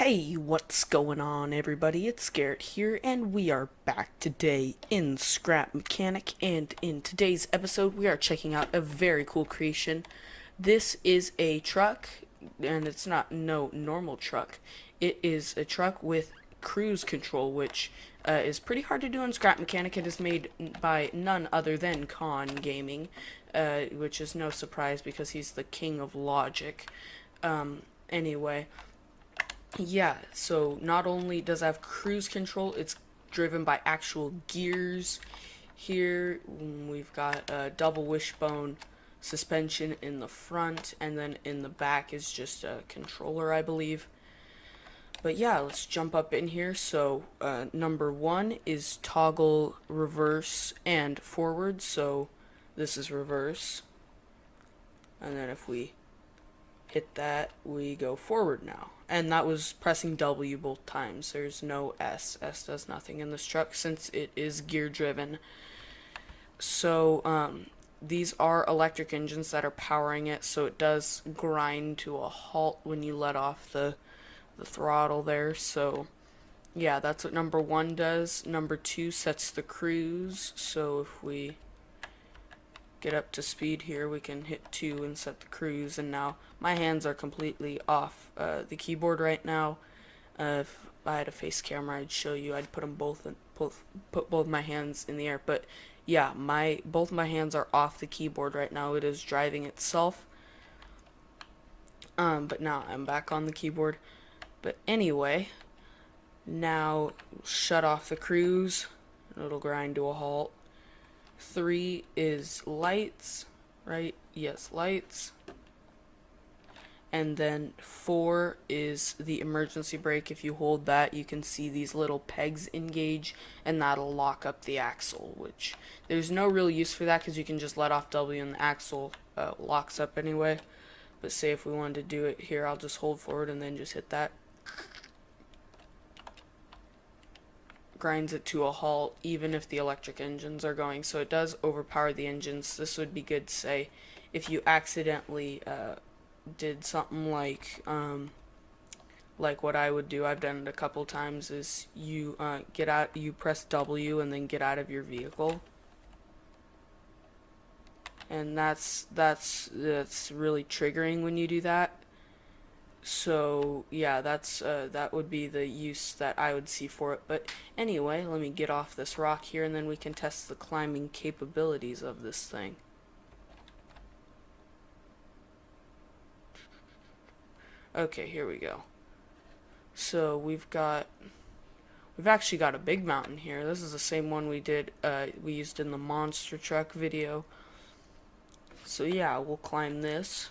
Hey, what's going on, everybody? It's Garrett here, and we are back today in Scrap Mechanic. And in today's episode, we are checking out a very cool creation. This is a truck, and it's not no normal truck. It is a truck with cruise control, which is pretty hard to do in Scrap Mechanic. It is made by none other than Con Gaming, which is no surprise because he's the king of logic. Anyway. Yeah, so not only does it have cruise control, it's driven by actual gears. Here we've got a double wishbone suspension in the front, and then in the back is just a controller, I believe. But yeah, let's jump up in here. So number one is toggle reverse and forward. So this is reverse, and then if we hit that, we go forward now. And that was pressing W both times. There's no S. S does nothing in this truck since it is gear driven. So these are electric engines that are powering it, so it does grind to a halt when you let off the throttle there. So yeah, that's what number one does. Number two sets the cruise. So if we get up to speed here, we can hit 2 and set the cruise. And now my hands are completely off the keyboard right now. If I had a face camera, I'd show you. I'd put them put both my hands in the air. But yeah, both my hands are off the keyboard right now. It is driving itself. But now I'm back on the keyboard. But anyway, now shut off the cruise. It'll grind to a halt. 3 is lights, right? Yes, lights. And then 4 is the emergency brake. If you hold that, you can see these little pegs engage, and that'll lock up the axle, which there's no real use for that because you can just let off W and the axle locks up anyway. But say if we wanted to do it here, I'll just hold forward and then just hit that. Grinds it to a halt even if the electric engines are going, so it does overpower the engines. This would be good, say, if you accidentally did something like what I would do. I've done it a couple times. Is you you press W and then get out of your vehicle, and that's really triggering when you do that. So yeah, that would be the use that I would see for it. But anyway, let me get off this rock here, and then we can test the climbing capabilities of this thing. Okay, here we go. So we've actually got a big mountain here. This is the same one we used in the monster truck video. So yeah, we'll climb this.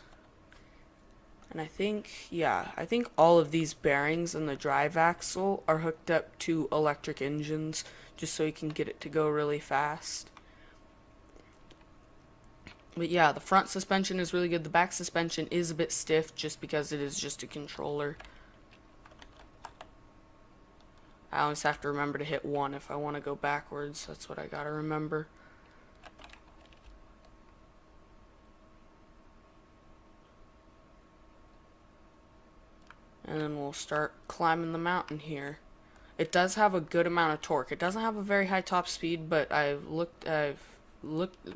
And I think all of these bearings and the drive axle are hooked up to electric engines just so you can get it to go really fast. But yeah, the front suspension is really good. The back suspension is a bit stiff just because it is just a controller. I always have to remember to hit 1 if I want to go backwards. That's what I gotta remember. And then we'll start climbing the mountain here. It does have a good amount of torque. It doesn't have a very high top speed, but I've looked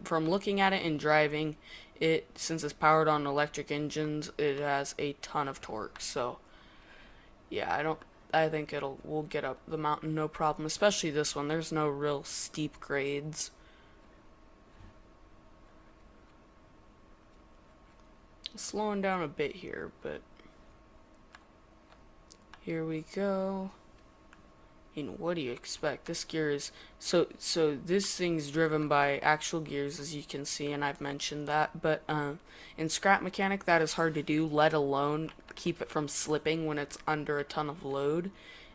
from looking at it and driving it, since it's powered on electric engines, it has a ton of torque. So yeah, I think we'll get up the mountain no problem, especially this one. There's no real steep grades. Slowing down a bit here, but here we go. And what do you expect? This gear is so this thing's driven by actual gears, as you can see, and I've mentioned that. But in Scrap Mechanic, that is hard to do, let alone keep it from slipping when it's under a ton of load.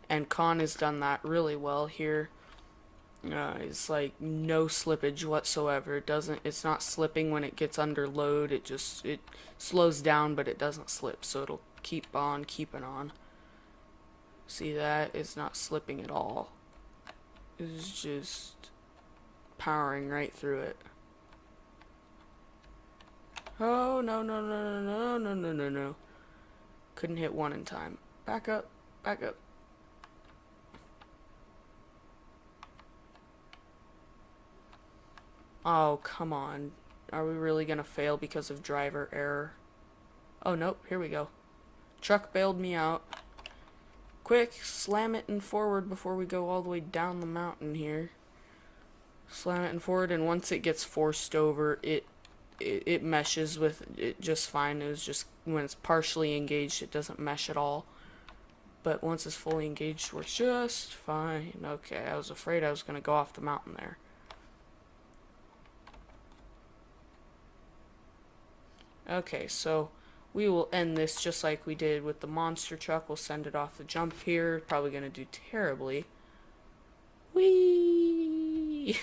And Con has done that really well here. It's like no slippage whatsoever. It's not slipping when it gets under load. It slows down, but it doesn't slip, so it'll keep on keeping on. See that? It's not slipping at all. It's just powering right through it. Oh, no, no, no, no, no, no, no, no, no. Couldn't hit 1 in time. Back up. Back up. Oh, come on. Are we really gonna fail because of driver error? Oh, nope. Here we go. Truck bailed me out. Quick, slam it and forward before we go all the way down the mountain here. Slam it and forward, and once it gets forced over, it meshes with it just fine. It was just when it's partially engaged, it doesn't mesh at all. But once it's fully engaged, works just fine. Okay, I was afraid I was gonna go off the mountain there. Okay, so we will end this just like we did with the monster truck. We'll send it off the jump here. Probably going to do terribly. Whee!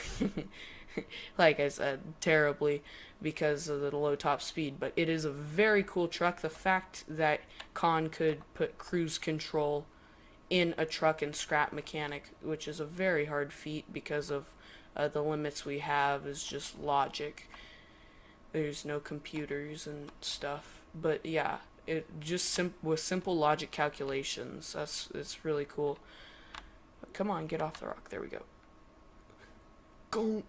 Like I said, terribly because of the low top speed. But it is a very cool truck. The fact that Con could put cruise control in a truck in Scrap Mechanic, which is a very hard feat because of the limits we have, is just logic. There's no computers and stuff, but yeah, it just with simple logic calculations. It's really cool. But come on, get off the rock. There we go. Go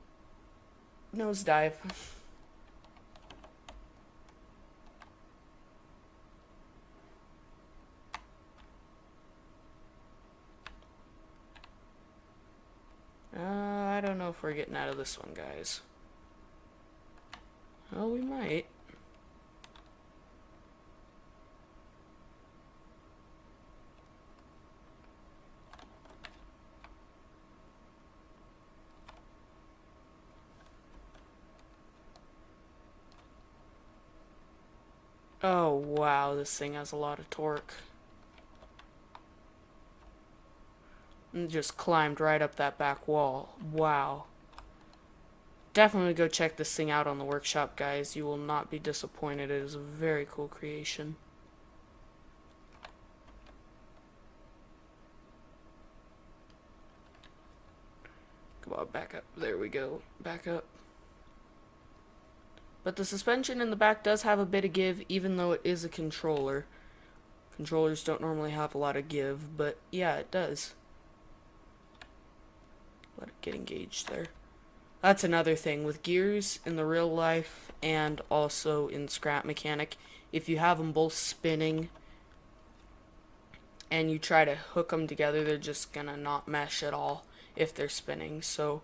nosedive. I don't know if we're getting out of this one, guys. Well, we might. Oh, wow, this thing has a lot of torque. And just climbed right up that back wall. Wow. Definitely go check this thing out on the workshop, guys. You will not be disappointed. It is a very cool creation. Come on, back up. There we go. Back up. But the suspension in the back does have a bit of give, even though it is a controller. Controllers don't normally have a lot of give, but yeah, it does. Let it get engaged there. That's another thing with gears in the real life and also in Scrap Mechanic. If you have them both spinning and you try to hook them together, they're just gonna not mesh at all if they're spinning. So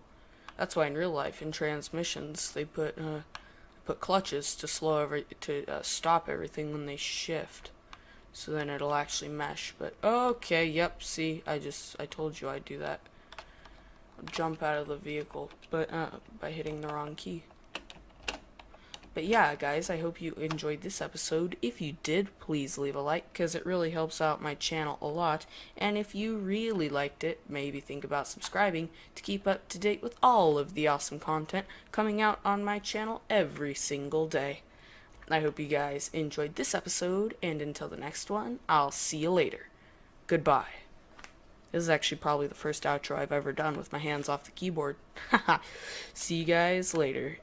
that's why in real life, in transmissions, they put clutches to stop everything when they shift. So then it'll actually mesh. But okay, yep. See, I told you I'd do that. Jump out of the vehicle, but by hitting the wrong key. But yeah, guys, I hope you enjoyed this episode. If you did, please leave a like, because it really helps out my channel a lot. And if you really liked it, maybe think about subscribing to keep up to date with all of the awesome content coming out on my channel every single day. I hope you guys enjoyed this episode, and until the next one, I'll see you later. Goodbye. This is actually probably the first outro I've ever done with my hands off the keyboard. See you guys later.